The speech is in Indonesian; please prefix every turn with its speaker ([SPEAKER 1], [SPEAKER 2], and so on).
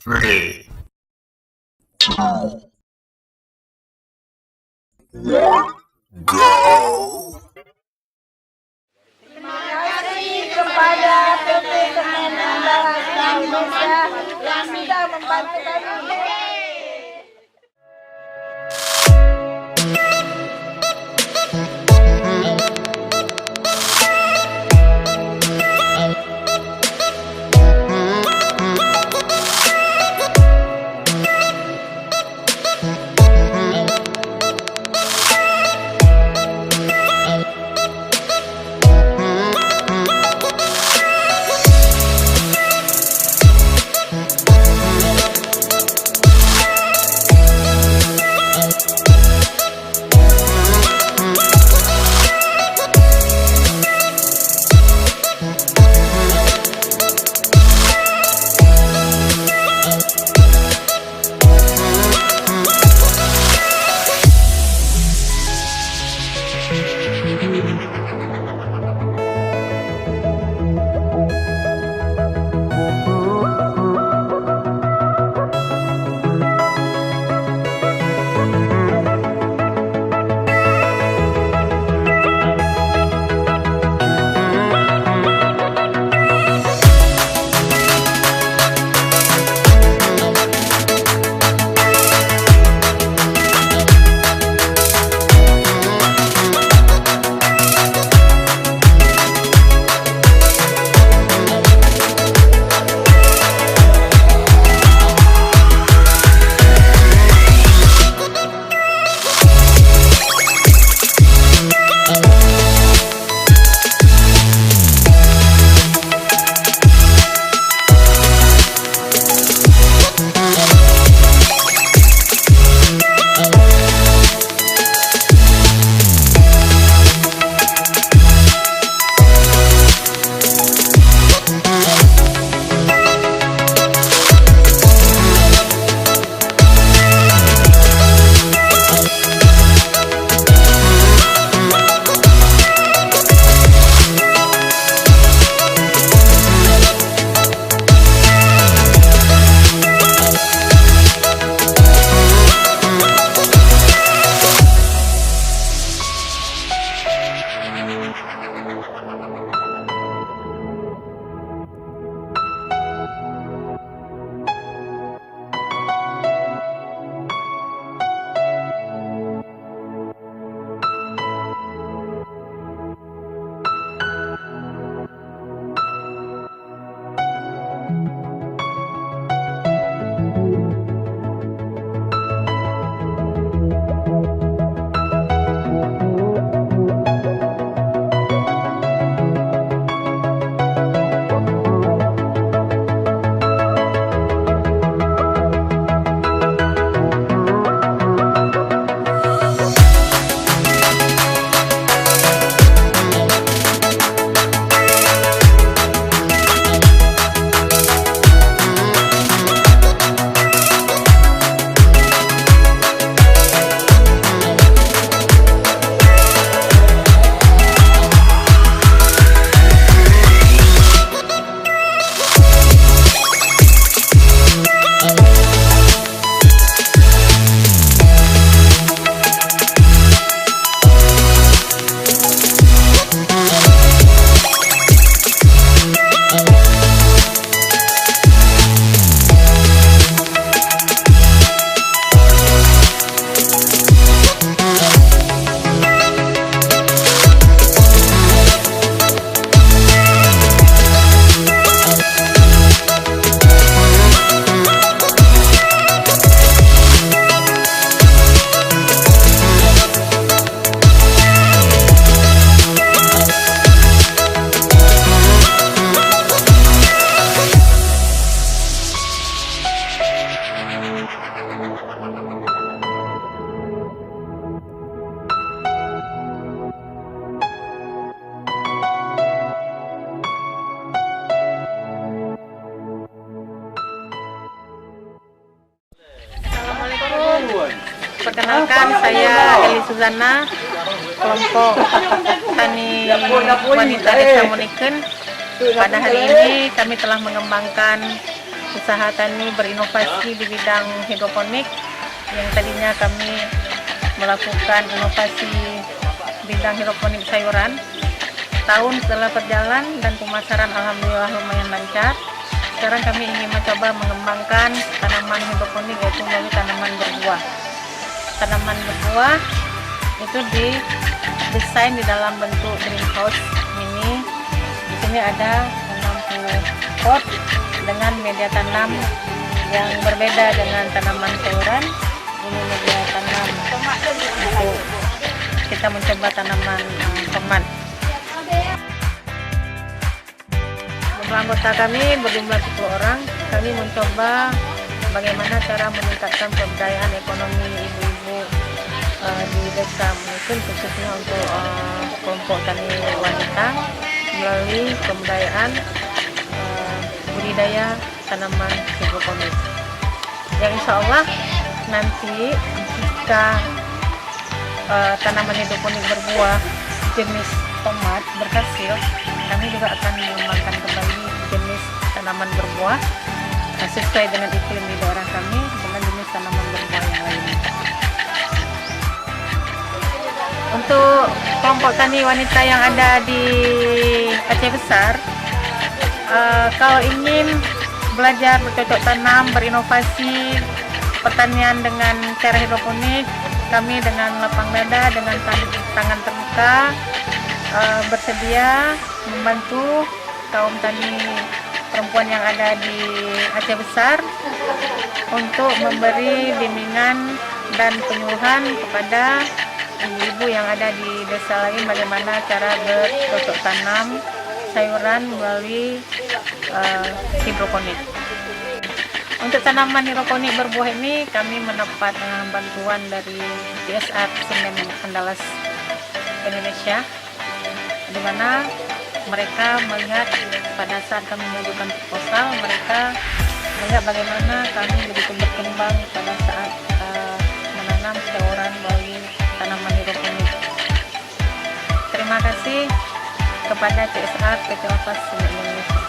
[SPEAKER 1] 3, 2, 1, go!
[SPEAKER 2] Terima kasih kepada PT Semen Bahasa Indonesia yang sudah membantu kami.
[SPEAKER 3] Perkenalkan, saya Eli Suzana, kelompok tani wanita Desa Muniken. Pada hari ini kami telah mengembangkan usaha tani berinovasi di bidang hidroponik. Yang tadinya kami melakukan inovasi bidang hidroponik sayuran. Tahun setelah berjalan dan pemasaran alhamdulillah lumayan lancar. Sekarang kami ingin mencoba mengembangkan tanaman hidroponik, yaitu melalui tanaman berbuah. Tanaman berbuah itu didesain di dalam bentuk greenhouse mini. Di sini ada 60 pot dengan media tanam yang berbeda dengan tanaman sayuran. Ini media tanam untuk kita mencoba tanaman tomat. Jumlah anggota kami berjumlah 10 orang. Kami mencoba bagaimana cara meningkatkan pemberdayaan ekonomi ibu-ibu di desa Menyusun, khususnya untuk kelompok tani wanita melalui pemberdayaan budidaya tanaman hidroponik. Yang insya Allah nanti jika tanaman hidroponik berbuah jenis tomat berhasil, kami juga akan mengembangkan kembali jenis tanaman berbuah sesuai dengan iklim di daerah kami dengan jenis tanaman berbuah yang lainnya. Untuk kelompok tani wanita yang ada di Aceh Besar, kalau ingin belajar bercocok tanam, berinovasi pertanian dengan cara hidroponik, kami dengan lapang dada, dengan tangan terbuka bersedia membantu kaum tani perempuan yang ada di Aceh Besar untuk memberi bimbingan dan penyuluhan kepada ibu-ibu yang ada di desa lain bagaimana cara bercocok tanam sayuran melalui hidroponik. Untuk tanaman hidroponik berbuah ini kami mendapat bantuan dari CSR Semen Andalas Indonesia, di mana mereka melihat pada saat kami mengajukan proposal, mereka melihat bagaimana kami begitu berkembang pada saat menanam sayuran melalui tanaman hidroponik. Terima kasih kepada CSR PT Lapas Semen Indonesia.